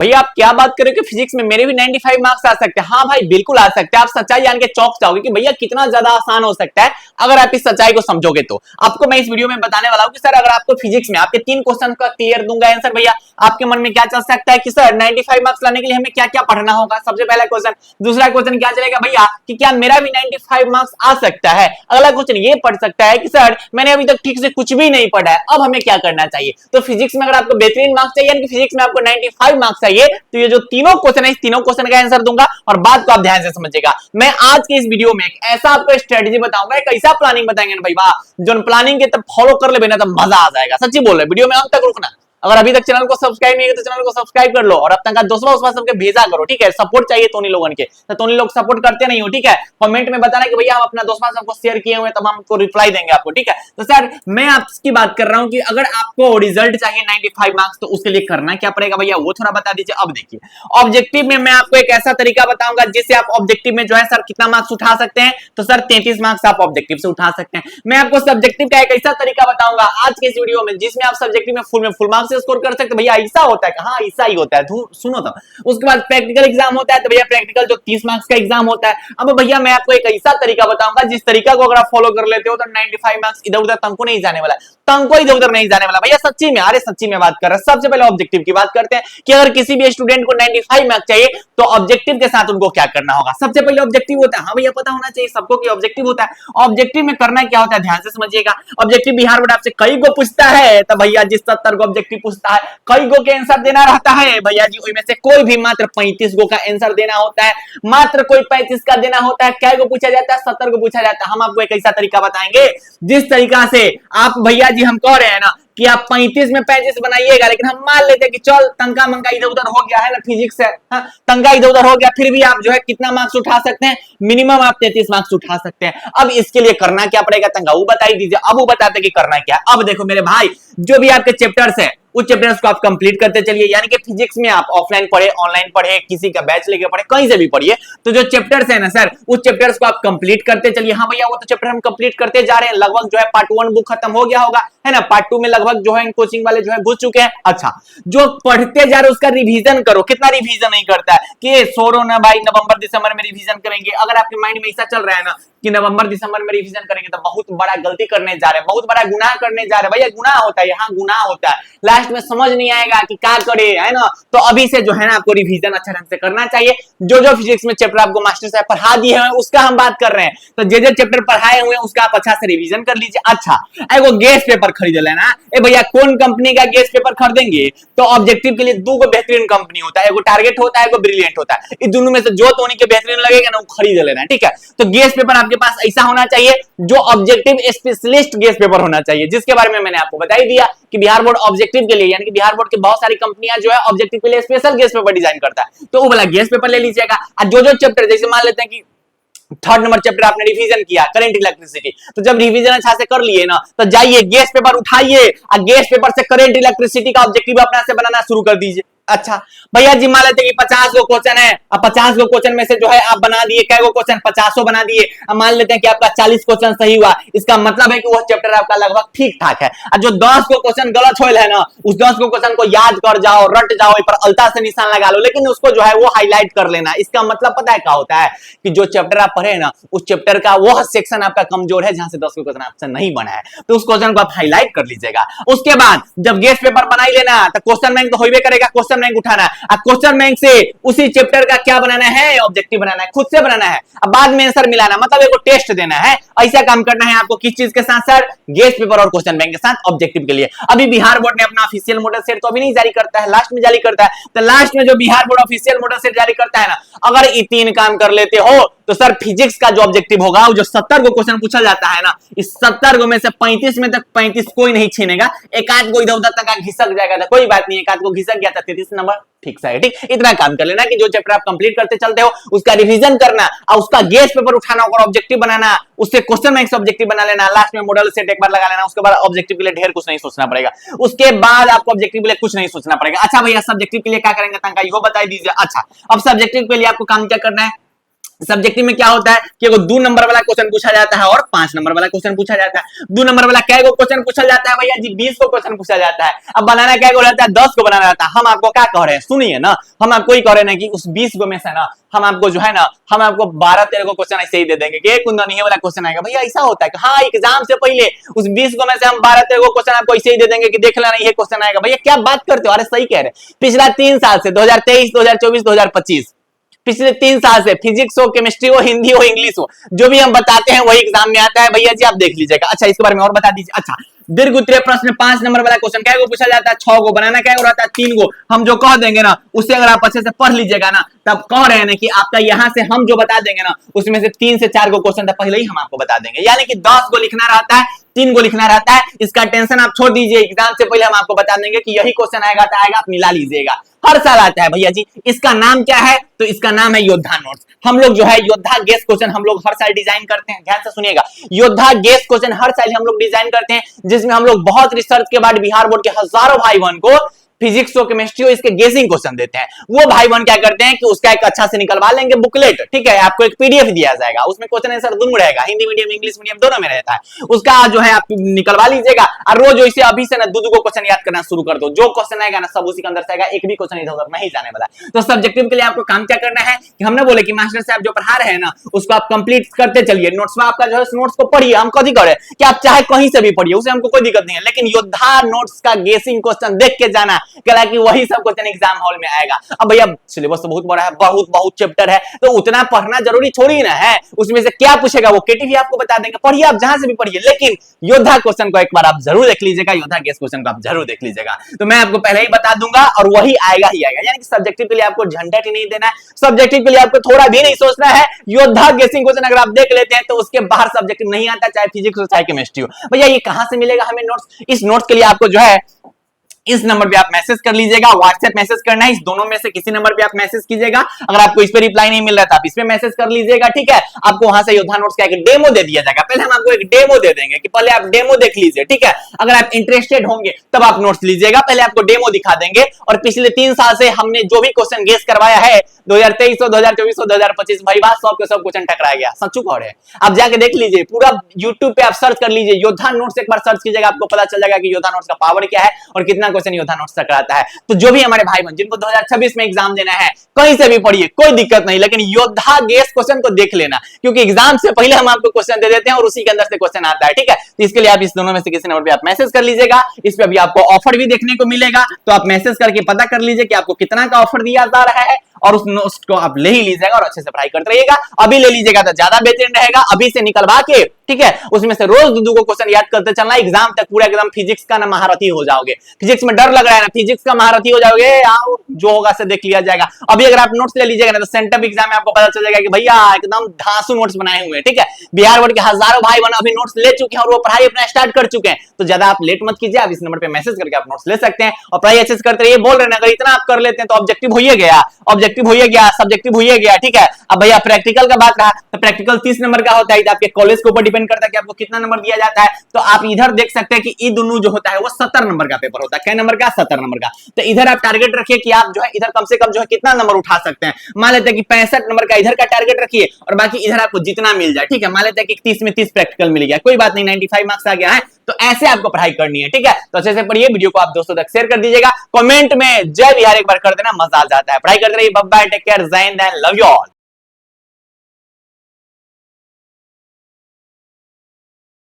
भैया आप क्या बात करें कि फिजिक्स में मेरे भी 95 मार्क्स आ सकते हैं? हाँ भाई बिल्कुल आ सकते हैं। आप सच्चाई जान के चौंक जाओगे कि भैया कितना ज्यादा आसान हो सकता है अगर आप इस सच्चाई को समझोगे। तो आपको मैं इस वीडियो में बताने वाला हूं कि सर अगर आपको फिजिक्स में आपके 3 क्वेश्चन का क्लियर दूंगा आंसर, भैया आपके मन में क्या चल सकता है कि सर 95 मार्क्स लाने के लिए हमें क्या क्या पढ़ना होगा। सबसे पहला क्वेश्चन। दूसरा क्वेश्चन क्या चलेगा भैया कि क्या मेरा भी 95 मार्क्स आ सकता है। अगला क्वेश्चन ये पढ़ सकता है कि सर मैंने अभी तक ठीक से कुछ भी नहीं पढ़ा है, अब हमें क्या करना चाहिए। तो फिजिक्स में अगर आपको बेहतरीन मार्क्स चाहिए, यानी कि फिजिक्स में आपको 95 मार्क्स चाहिए, तो ये जो तीनों क्वेश्चन है इस तीनों क्वेश्चन का आंसर दूंगा। और बात को आप ध्यान से समझिएगा। मैं आज के इस वीडियो में एक ऐसा आपको स्ट्रेटजी बताऊंगा, एक ऐसा प्लानिंग बताएंगे ना भाई वाह, जो प्लानिंग के तब फॉलो कर ले ना तो मजा आ जाएगा। सच्ची बोल रहे, वीडियो में अंत तक रुकना। अगर अभी तक चैनल को सब्सक्राइब नहीं किया तो चैनल को सब्सक्राइब कर लो और अब तक का दोस्तों उसमें सबके भेजा करो, ठीक है। सपोर्ट चाहिए तोनी लोगन के, तो तोनी लोग सपोर्ट करते नहीं हो, ठीक है। कमेंट में बताना कि भैया हम अपना दोस्तों सबको शेयर किए हुए, तब हमको रिप्लाई देंगे आपको, ठीक है। तो सर मैं आपकी बात कर रहा हूं कि अगर आपको रिजल्ट चाहिए 95 मार्क्स, तो उसके लिए करना क्या पड़ेगा भैया वो थोड़ा बता दीजिए। अब देखिए ऑब्जेक्टिव में मैं आपको एक ऐसा तरीका बताऊंगा जिससे आप ऑब्जेक्टिव में जो है सर कितना मार्क्स उठा सकते हैं। तो सर 33 मार्क्स आप ऑब्जेक्टिव से उठा सकते हैं। मैं आपको सब्जेक्टिव का एक ऐसा तरीका बताऊंगा आज के इस वीडियो में जिसमें आप सब्जेक्टिव में फुल मार्क्स से स्कोर कर सकते हैं। भैया ऐसा होता है, हाँ ऐसा ही होता है, सुनो। तो उसके बाद प्रैक्टिकल एग्जाम होता है, तो भैया प्रैक्टिकल जो 30 मार्क्स का एग्जाम होता है। अब भैया मैं आपको एक ऐसा तरीका बताऊंगा जिस तरीका को अगर आप फॉलो कर लेते हो तो 95 मार्क्स इधर उधर तंको नहीं जाने वाला, तंको इधर उधर नहीं जाने वाला भैया। सच्ची में, अरे सच्ची में बात कर रहे हैं। सबसे पहले ऑब्जेक्टिव की बात करते हैं कि अगर किसी भी स्टूडेंट को 95 मार्क्स चाहिए तो ऑब्जेक्टिव के साथ उनको क्या करना होगा। सबसे पहले ऑब्जेक्टिव होता है, हाँ भैया पता होना चाहिए सबको कि ऑब्जेक्टिव होता है। ऑब्जेक्टिव में करना क्या होता है ध्यान से समझिएगा। ऑब्जेक्टिव बिहार बोर्ड आपसे कई को पूछता है, तो भैया जिस 70 को ऑब्जेक्टिव पूछता है कई गो के आंसर देना रहता है भैया जी, उसमें से कोई भी मात्र 35 गो का आंसर देना होता है। मात्र कोई 35 का देना होता है। क्या को पूछा जाता है? 70 को पूछा जाता है। हम आपको एक ऐसा तरीका बताएंगे जिस तरीका से आप भैया जी हम कह रहे हैं ना कि आप 35 में 35 बनाइएगा, लेकिन हम मान लेते हैं कि चल तंका मंका इधर उधर हो गया है ना, फिजिक्स है, हाँ, तंका इधर उधर हो गया, फिर भी आप जो है कितना मार्क्स उठा सकते हैं? मिनिमम आप 33 मार्क्स उठा सकते हैं। अब इसके लिए करना क्या पड़ेगा तंका वो बताई दीजिए। अब वो बताते कि करना क्या। अब देखो मेरे भाई, जो भी आपके चैप्टर्स है उस चैप्टर्स को आप कंप्लीट करते चलिए। यानी कि फिजिक्स में आप ऑफलाइन पढ़े, ऑनलाइन पढ़े, किसी का बैच लेके पढ़े, कहीं से भी पढ़िए, तो जो चैप्टर्स है ना सर उस चैप्टर्स को आप कंप्लीट करते चलिए। हाँ भैया वो तो चैप्टर हम कंप्लीट करते जा रहे हैं। लगभग जो है पार्ट 1 बुक खत्म हो गया होगा, है ना। पार्ट 2 में लगभग जो है कोचिंग वाले जो है घुस चुके हैं। अच्छा, जो पढ़ते जा रहे उसका रिवीजन करो। कितना रिवीजन नहीं करता है कि सोरो ना भाई नवंबर दिसंबर में रिवीजन करेंगे। अगर आपके माइंड में ऐसा चल रहा है ना कि नवंबर दिसंबर में रिवीजन करेंगे तो बहुत बड़ा गलती करने जा रहे हैं, बहुत बड़ा गुनाह करने जा रहे हैं। भैया गुनाह होता है, यहाँ गुनाह होता है, लास्ट में समझ नहीं आएगा कि क्या करे, है ना। तो अभी से जो है ना आपको रिवीजन अच्छा ढंग से करना चाहिए। जो जो फिजिक्स में चैप्टर आपको मास्टर साहब पढ़ा दिए हैं उसका हम बात कर रहे हैं, तो जे चैप्टर पढ़ाए हुए हैं उसका आप अच्छा से रिवीजन कर लीजिए। अच्छा, एगो गैस पेपर खरीद लेना। ए भैया कौन कंपनी का गैस पेपर खरीदेंगे? तो ऑब्जेक्टिव के लिए दो बेहतरीन कंपनी होता है, एगो टारगेट होता है, एगो ब्रिलियंट होता है। इन दोनों में से जो तो के बेहतरीन लगेगा ना वो खरीद लेना, ठीक है। तो गैस पेपर आपके पास ऐसा होना चाहिए जो ऑब्जेक्टिव स्पेशलिस्ट गैस पेपर होना चाहिए, जिसके बारे में मैंने आपको बता ही दिया कि बिहार बोर्ड ऑब्जेक्टिव के लिए, यानी कि बिहार बोर्ड के बहुत सारी कंपनियां जो है ऑब्जेक्टिव के लिए स्पेशल गैस पेपर डिजाइन करता है, तो वो वाला गैस पेपर ले लीजिएगा। और जो चैप्टर, जैसे मान लेते हैं कि 3rd नंबर चैप्टर आपने रिवीजन किया करंट इलेक्ट्रिसिटी, तो जब रिवीजन अच्छा से कर लिए ना तो जाइए गैस पेपर उठाइए और गैस पेपर से करंट इलेक्ट्रिसिटी का ऑब्जेक्टिव अपना से बनाना शुरू कर दीजिए। अच्छा भैया जी मान लेते हैं कि 50 गो क्वेश्चन है, अब 50 गो क्वेश्चन में से जो है आप बना दिए क्या गो क्वेश्चन? 50 बना दिए। अब मान लेते हैं कि आपका 40 क्वेश्चन सही हुआ, इसका मतलब है कि वो चैप्टर आपका लगभग ठीक ठाक है। और जो 10 गो क्वेश्चन गलत होल है ना, उस 10 गो क्वेश्चन को याद कर जाओ, रट जाओ, पर अल्ता से निशान लगा लो, लेकिन उसको जो है वो हाईलाइट कर लेना। इसका मतलब पता है क्या होता है कि जो चैप्टर आप पढ़े ना उस चैप्टर का वो सेक्शन आपका कमजोर है जहां से 10 गो क्वेश्चन आपसे नहीं बना है, तो उस क्वेश्चन को आप हाईलाइट कर लीजिएगा। उसके बाद जब गैस पेपर बनाई लेना तो क्वेश्चन बैंक तो होइबे करेगा, क्वेश्चन बैंक उठाना, क्वेश्चन बैंक से उसी चैप्टर का क्या बनाना है? ऑब्जेक्टिव बनाना है, खुद से बनाना है। अब बाद में आंसर मिलाना, मतलब एक टेस्ट देना है। ऐसा काम करना है आपको किस चीज के साथ सर? गैस पेपर और क्वेश्चन बैंक के साथ ऑब्जेक्टिव के लिए। अभी बिहार बोर्ड ने अपना ऑफिशियल मॉडल सेट तो अभी नहीं जारी करता है, लास्ट में जारी करता है। तो लास्ट में जो Bihar board official model set जारी करता है ना, अगर ये 3 काम कर लेते हो तो सर फिजिक्स का जो ऑब्जेक्टिव होगा, जो 70 को क्वेश्चन पूछा जाता है ना, इस 70 को में से 35 में तक 35 कोई नहीं छीनेगा। एक आध को इधर उधर तक घिसक जाएगा तो कोई बात नहीं, एक आध को घिसक गया था 33 नंबर ठीक सा है, ठीक। इतना काम कर लेना कि जो चैप्टर आप कंप्लीट करते चलते हो उसका रिवीजन करना और उसका गैस पेपर उठाना और ऑब्जेक्टिव बनाना, उससे क्वेश्चन बैंक से ऑब्जेक्टिव बना लेना, लास्ट में मॉडल सेट एक बार लगा लेना। उसके बाद ऑब्जेक्टिव के लिए ढेर कुछ नहीं सोचना पड़ेगा, उसके बाद आपको ऑब्जेक्टिव के लिए कुछ नहीं सोचना पड़ेगा। अच्छा भैया सब्जेक्टिव के लिए क्या करेंगे तंका यो बता दीजिए। अच्छा अब सब्जेक्टिव के लिए आपको काम क्या करना है? सब्जेक्टिव में क्या होता है कि 2 नंबर वाला क्वेश्चन पूछा जाता है और 5 नंबर वाला क्वेश्चन पूछा जाता है। 2 नंबर वाला क्या को क्वेश्चन पूछा जाता है भैया जी, 20 को क्वेश्चन पूछा जाता है। अब बनाना क्या को रहता है, 10 को बनाना रहता है। हम आपको क्या कह रहे हैं, सुनिए ना, हम आपको ही कह रहे हैं कि उस 20 को में से ना हम आपको जो है ना, हम आपको 12-13 को क्वेश्चन ऐसे ही दे देंगे कि एक नहीं वाला क्वेश्चन आएगा। भैया ऐसा होता है कि हाँ, एग्जाम से पहले उस 20 को में से हम 12-13 को क्वेश्चन आपको ऐसे ही दे देंगे कि देख लेना ये क्वेश्चन आएगा। भैया क्या बात करते हो, अरे सही कह रहे हैं। पिछला 3 साल से 2023, 2024, 2025 पिछले 3 साल से फिजिक्स हो, केमिस्ट्री हो, हिंदी हो, इंग्लिश हो, जो भी हम बताते हैं वही एग्जाम में आता है। भैया जी आप देख लीजिएगा। अच्छा इसके बारे में और बता दीजिए। अच्छा दीर्घ उत्तरीय प्रश्न 5 नंबर वाला क्वेश्चन क्या को पूछा जाता है, 6 को बनाना क्या रहता है, 3 को। हम जो कह देंगे ना उससे अगर आप अच्छे से पढ़ लीजिएगा ना, तब कह रहे हैं ना कि आपका यहां से हम जो बता देंगे ना उसमें से 3 से 4 को क्वेश्चन था पहले ही हम आपको बता देंगे। यानी कि 10 को लिखना रहता है, 3 को लिखना रहता है। इसका टेंशन आप छोड़ दीजिए, एग्जाम से पहले हम आपको बता देंगे कि यही क्वेश्चन आएगा तो आएगा, आप मिला लीजिएगा। हर साल आता है भैया जी। इसका नाम क्या है, तो इसका नाम है योद्धा नोट्स। हम लोग जो है योद्धा गेस क्वेश्चन हम लोग हर साल डिजाइन करते हैं। ध्यान से सुनिएगा, योद्धा गेस क्वेश्चन हर साल हम लोग डिजाइन करते हैं, जिसमें हम लोग बहुत रिसर्च के बाद बिहार बोर्ड के हजारों भाई बहन को फिजिक्स हो, केमिस्ट्री हो, इसके गेसिंग क्वेश्चन देते हैं। वो भाई बहन क्या करते हैं कि उसका एक अच्छा से निकलवा लेंगे बुकलेट, ठीक है, आपको एक पीडीएफ दिया जाएगा, उसमें क्वेश्चन आंसर दोनों रहेगा, हिंदी मीडियम इंग्लिश मीडियम दोनों में रहता है। उसका जो है आप निकलवा लीजिएगा और रोज वैसे अभी से ना दो को क्वेश्चन याद करना शुरू कर दो। जो क्वेश्चन आएगा ना सब उसी के अंदर से आएगा, एक भी क्वेश्चन इधर उधर नहीं जाने वाला। तो सब्जेक्टिव के लिए आपको काम क्या करना है कि हमने बोले कि मास्टर साहब जो पढ़ा रहे हैं ना उसको आप कंप्लीट करते चलिए। नोट्स में आपका जो है नोट्स को पढ़िए। हम कभी करें कि आप चाहे कहीं से भी पढ़िए, उसे हमको कोई दिक्कत नहीं है, लेकिन योद्धा नोट्स का गेसिंग क्वेश्चन देख के जाना, क्या कि वही सब क्वेश्चन एग्जाम हॉल में आएगा। अब भैया सिलेबस तो बहुत बड़ा है, बहुत चैप्टर है, तो उतना पढ़ना जरूरी थोड़ी ना है। उसमें से क्या पूछेगा वो केटीवी आपको बता देंगे, पढ़िए आप जहां से भी पढ़िए, लेकिन योद्धा क्वेश्चन को एक बार आप जरूर देख लीजिएगा, योद्धा गेस क्वेश्चन को आप जरूर देख लीजिएगा। तो मैं आपको पहले ही बता दूंगा और वही आएगा ही आएगा। यानी कि सब्जेक्टिव के लिए आपको झंझट ही नहीं देना है, सब्जेक्टिव के लिए आपको थोड़ा भी नहीं सोचना है। योद्धा गेसिंग क्वेश्चन अगर आप देख लेते हैं तो उसके बाहर सब्जेक्टिव नहीं आता, चाहे फिजिक्स हो चाहे केमिस्ट्री हो। भैया ये कहां से मिलेगा हमें नोट्स? इस नोट्स के लिए आपको जो है इस नंबर पे आप मैसेज कर लीजिएगा, व्हाट्सएप मैसेज करना है, इस दोनों में से किसी नंबर पे आप मैसेज कीजिएगा। अगर आपको इस पे रिप्लाई नहीं मिल रहा था आप इस पे मैसेज कर लीजिएगा, ठीक है। आपको वहां से योद्धा नोट्स का एक डेमो दे दिया जाएगा। पहले हम आपको एक डेमो दे देंगे कि पहले आप डेमो देख लीजिए, ठीक है। अगर आप इंटरेस्टेड होंगे तब आप नोट्स लीजिएगा, पहले आपको डेमो दिखा देंगे। और पिछले 3 साल से हमने जो भी क्वेश्चन गेस करवाया है 2023, 2024, 2025, भाई बात सब के सब क्वेश्चन टकरा गया, सच्चू कह रहे हैं। आप जाके देख लीजिए, पूरा यूट्यूब पे आप सर्च कर लीजिए योद्धा नोट्स, एक बार सर्च कीजिएगा, आपको पता चल जाएगा कि योद्धा नोट्स का पावर क्या है और कितना क्वेश्चन योद्धा नोट्स तक आता है। तो जो भी हमारे भाई बहन जिनको 2026 में एग्जाम देना है कहीं से भी पढ़िए, कोई दिक्कत नहीं, लेकिन योद्धा गेस क्वेश्चन को देख लेना, क्योंकि एग्जाम से पहले हम आपको क्वेश्चन दे देते हैं और उसी के अंदर से क्वेश्चन आता है, ठीक है। तो इसके लिए आप इस दोनों में से किसी नंबर पे आप मैसेज कर लीजिएगा। इस पे अभी आपको ऑफर भी देखने को मिलेगा, तो आप मैसेज करके पता कर लीजिए कि आपको कितना का ऑफर दिया जा रहा है और उस नोट्स को आप ले ही लीजिएगा और अच्छे से पढ़ाई करते रहिएगा। अभी ले लीजिएगा तो ज्यादा बेहतरीन रहेगा, अभी से निकलवा के, ठीक है, उसमें से रोज दो को क्वेश्चन याद करते चलना, एग्जाम तक पूरा एकदम फिजिक्स का ना महारथी हो जाओगे। फिजिक्स में डर लग रहा है ना, फिजिक्स का महारथी हो जाओगे, आओ जो होगा से देख लिया जाएगा। अभी अगर आप नोट्स ले लीजिएगा ना तो सेंटअप एग्जाम में आपको पता चल जाएगा कि भैया एकदम धांसू नोट्स बनाए हुए हैं, ठीक है। बिहार बोर्ड के हजारों भाई बहन अभी नोट्स ले चुके हैं और वो पढ़ाई अपना स्टार्ट कर चुके हैं। तो ज्यादा आप लेट मत कीजिए, आप इस नंबर पे मैसेज करके आप नोट्स ले सकते हैं और पढ़ाई अच्छे से करते रहिए। बोल रहे हैं अगर इतना आप कर लेते हैं तो ऑब्जेक्टिव हो ही गया, ऑब्जेक्टिव हो ही गया, सब्जेक्टिव हो ही गया, ठीक है। अब भैया प्रैक्टिकल का बात रहा तो प्रैक्टिकल 30 नंबर का होता है, आपके कॉलेज के ऊपर डिपेंड करता है कि आपको कितना नंबर दिया जाता है। तो आप इधर देख सकते हैं कि ई दोनों जो होता है वो 70 नंबर का पेपर होता है। क्या नंबर का? 70 नंबर का। तो इधर आप टारगेट रखिए कि आप जो है इधर कम से कम जो है कितना नंबर उठा सकते हैं। मान लेते हैं कि 65 नंबर का इधर का टारगेट रखिए और बाकी इधर आपको जितना मिल जाए, ठीक है। मान लेते हैं कि 30 में 30 प्रैक्टिकल मिल गया, कोई बात नहीं, 95 मार्क्स आ गया है। तो ऐसे आपको पढ़ाई करनी है, ठीक है। तो अच्छे से पढ़िए, वीडियो को आप दोस्तों तक शेयर कर दीजिएगा, कमेंट में जय बिहार एक बार कर देना, मजा आ जाता है। पढ़ाई करते रहिए, बाय बाय, टेक केयर, जय हिंद, लव यू ऑल।